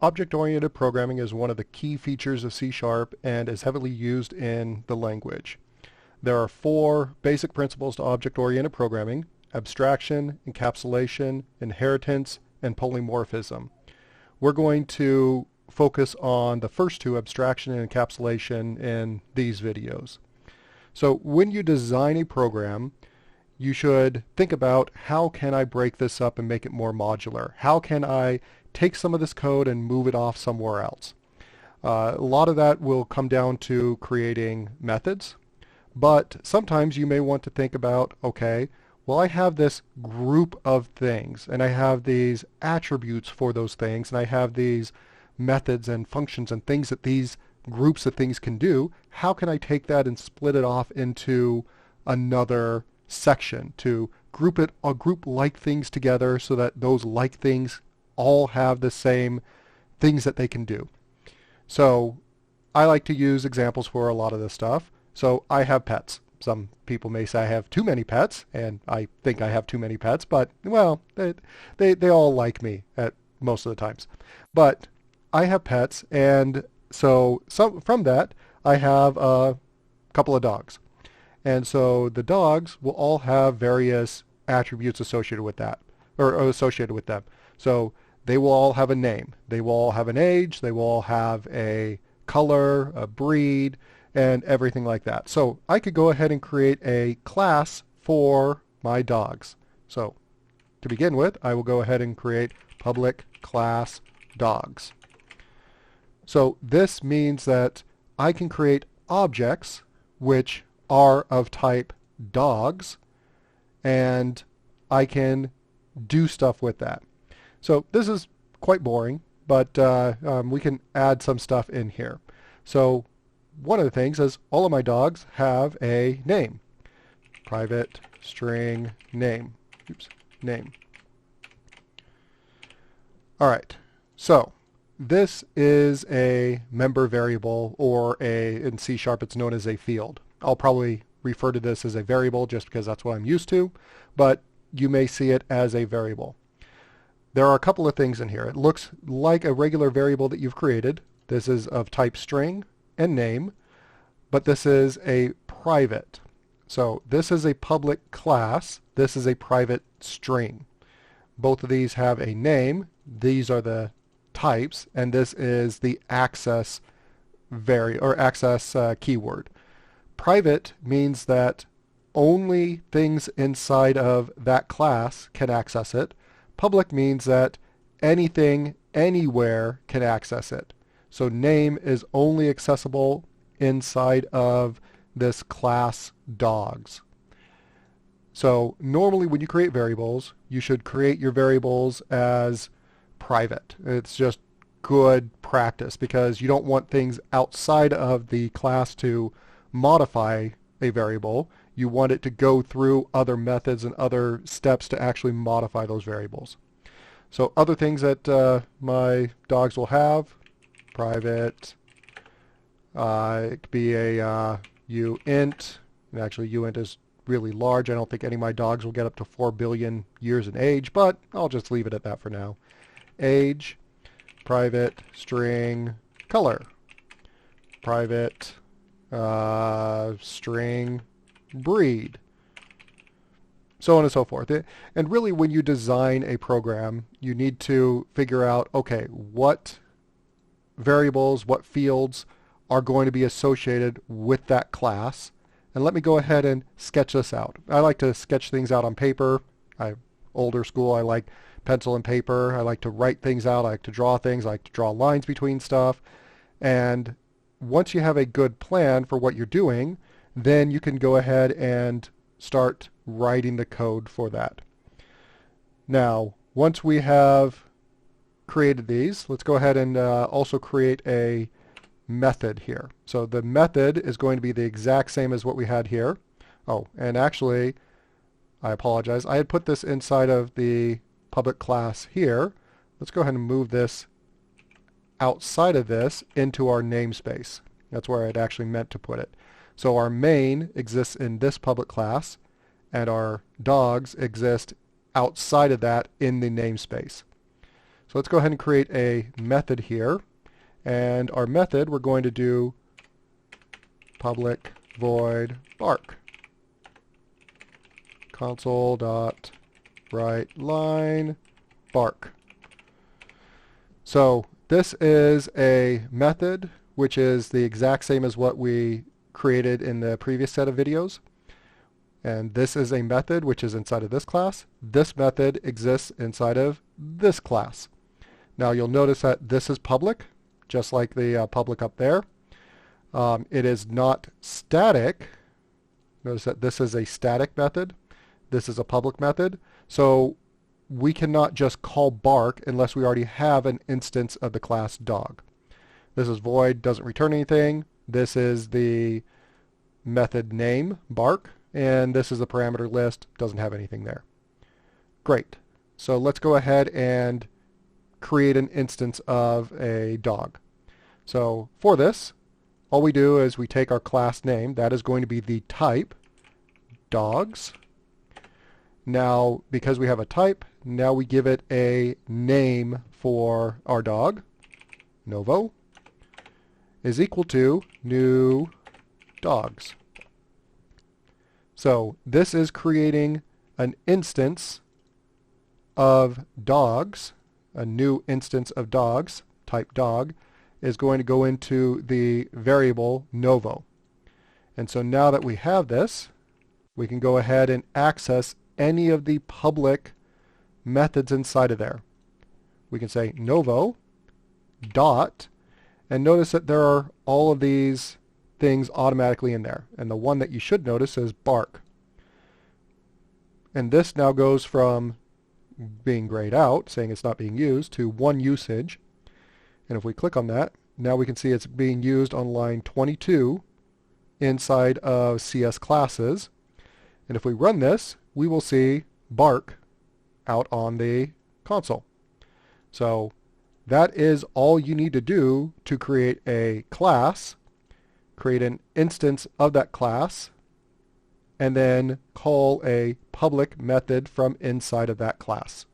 Object-oriented programming is one of the key features of C# and is heavily used in the language. There are four basic principles to object-oriented programming: abstraction, encapsulation, inheritance, and polymorphism. We're going to focus on the first two, abstraction and encapsulation, in these videos. So when you design a program, you should think about, how can I break this up and make it more modular? How can I take some of this code and move it off somewhere else? A lot of that will come down to creating methods, but sometimes you may want to think about, okay, well, I have this group of things and I have these attributes for those things and I have these methods and functions and things that these groups of things can do. How can I take that and split it off into another section to group like things together so that those like things all have the same things that they can do? So I like to use examples for a lot of this stuff. So I have pets. Some people may say I have too many pets, and I think I have too many pets, but, well, they all like me at most of the times. But I have pets, and so from that, I have a couple of dogs. And so the dogs will all have various attributes associated with that, or associated with them. So they will all have a name. They will all have an age. They will all have a color, a breed, and everything like that. So I could go ahead and create a class for my dogs. So to begin with, I will go ahead and create public class dogs. So this means that I can create objects which are of type dogs, and I can do stuff with that. So this is quite boring, but we can add some stuff in here. So one of the things is all of my dogs have a name. Private string name. Oops, name. All right, so this is a member variable, or in C# it's known as a field. I'll probably refer to this as a variable just because that's what I'm used to, but you may see it as a variable. There are a couple of things in here. It looks like a regular variable that you've created. This is of type string and name, but this is a private. So this is a public class. This is a private string. Both of these have a name. These are the types, and this is the access keyword. Private means that only things inside of that class can access it. Public means that anything, anywhere can access it. So name is only accessible inside of this class dogs. So normally when you create variables, you should create your variables as private. It's just good practice because you don't want things outside of the class to modify a variable. You want it to go through other methods and other steps to actually modify those variables. So other things that my dogs will have: private, it could be a uint, and actually uint is really large. I don't think any of my dogs will get up to 4 billion years in age, but I'll just leave it at that for now. Age, private string color, private string breed, so on and so forth. And really, when you design a program, you need to figure out, okay, what variables, what fields are going to be associated with that class. And let me go ahead and sketch this out. I like to sketch things out on paper. I'm older school. I like pencil and paper. I like to write things out. I like to draw things. I like to draw lines between stuff. And once you have a good plan for what you're doing, then you can go ahead and start writing the code for that. Now, once we have created these, let's go ahead and also create a method here. So the method is going to be the exact same as what we had here. Oh, and actually, I apologize. I had put this inside of the public class here. Let's go ahead and move this outside of this into our namespace. That's where I'd actually meant to put it. So our main exists in this public class, and our dogs exist outside of that in the namespace. So let's go ahead and create a method here. And our method, we're going to do public void bark. Console.writeLine bark. So this is a method which is the exact same as what we created in the previous set of videos. And this is a method which is inside of this class. This method exists inside of this class. Now you'll notice that this is public, just like the public up there. It is not static. Notice that this is a static method. This is a public method. So we cannot just call bark unless we already have an instance of the class dog. This is void, doesn't return anything. This is the method name, bark, and this is the parameter list, doesn't have anything there. Great. So let's go ahead and create an instance of a dog. So for this, all we do is we take our class name. That is going to be the type, dogs. Now, because we have a type, now we give it a name for our dog. Novo is equal to new dogs. So this is creating an instance of dogs. A new instance of dogs, type dog, is going to go into the variable Novo. And so now that we have this, we can go ahead and access any of the public methods inside of there. We can say Novo dot, and notice that there are all of these things automatically in there. And the one that you should notice is bark. And this now goes from being grayed out, saying it's not being used, to one usage. And if we click on that, now we can see it's being used on line 22 inside of CS classes. And if we run this, we will see bark out on the console. So that is all you need to do to create a class, create an instance of that class, and then call a public method from inside of that class.